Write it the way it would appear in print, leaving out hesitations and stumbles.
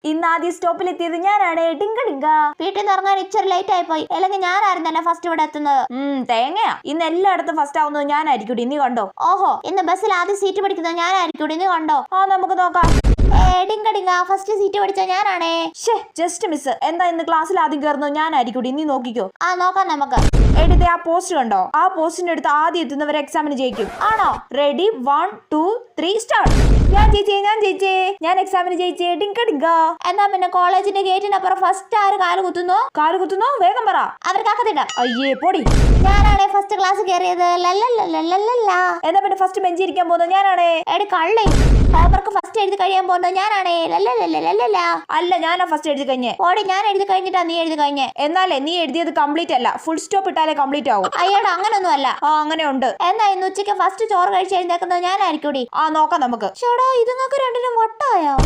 ഇന്ന് ആദ്യ സ്റ്റോപ്പിൽ എത്തിയത് ഞാനാണ്. ഡിങ്ക ഡിങ്ക. വീട്ടിൽ നിന്ന് ഇറങ്ങാൻ ഇച്ചിരി ലേറ്റ് ആയി പോയി. അല്ലെങ്കിൽ ഞാനായിരുന്നു ഫസ്റ്റ് ഇവിടെ എത്തുന്നത്. തേങ്ങയാ. ഇന്ന് എല്ലായിടത്തും ഫസ്റ്റ് ആവുന്നത് ഞാനായിരിക്കും. ഇനി കണ്ടോ? ഓഹോ, ഇന്ന് ബസ്സിൽ ആദ്യം സീറ്റ് പിടിക്കുന്നത് ഞാനായിരിക്കും. ഇനി കണ്ടോ? നമുക്ക് നോക്കാം. ഡിങ്ക ഡിങ്ക, ഫസ്റ്റ് സീറ്റ് പിടിച്ച ഞാനാണേ. Just miss. എന്താ ഇന്ന് ക്ലാസ്സിൽ ആദ്യം കയറുന്നത് ഞാനായിരിക്കും. ഇനി നോക്കിക്കോ. നോക്കാം നമുക്ക്. എടുത്തേ ആ പോസ്റ്റ് കണ്ടോ? ആ പോസ്റ്റിന്റെ അടുത്ത് ആദ്യം എത്തുന്നവരെ എക്സാമിന് ജയിക്കും. ആണോ? Ready 1 2 3 start. ഞാൻ ജയിച്ചേ. ഞാൻ എക്സാമിന് ജയിച്ചേ. ഡിങ്ക ഡിങ്ക. എന്നാ പിന്നെ കോളേജിന്റെ ഗേറ്റിനപ്പുറം ഫസ്റ്റ് ആര് കാല് കുത്തുന്നോ വേഗം പറ. അവർക്കാക്കത്തില്ല. അയ്യേ പൊടി. ഞാനാണേ ഫസ്റ്റ് ക്ലാസ് കയറിയത്. എന്നാ പിന്നെ ഫസ്റ്റ് ബെഞ്ച് ഇരിക്കാൻ പോകുന്നത് ഞാനാണേ. എടി കള്ളി, ഹോംവർക്ക് ഫസ്റ്റ് എഴുതി കഴിയാൻ പോകുന്നത് ഞാനാണേ. അല്ല, ഞാനാ ഫസ്റ്റ് എഴുതി കഴിഞ്ഞേ. ഓടി, ഞാൻ എഴുതി കഴിഞ്ഞിട്ടാ നീ എഴുതി കഴിഞ്ഞേ. എന്നാലേ നീ എഴുതിയത് കംപ്ലീറ്റ് അല്ല, ഫുൾ സ്റ്റോപ്പ് ഇട്ടാലേ കംപ്ലീറ്റ് ആവും. അയ്യടാ, അങ്ങനൊന്നും അല്ല. അങ്ങനെ ഉണ്ട്. എന്നാ ഇന്ന് ഉച്ചയ്ക്ക് ഫസ്റ്റ് ചോറ് കഴിച്ച് എഴുന്നേക്കുന്നത് ഞാനായിരിക്കൂടി. നോക്കാം നമുക്ക്. ചേടാ, ഇതുങ്ങൾക്ക് രണ്ടിനും വട്ടായോ?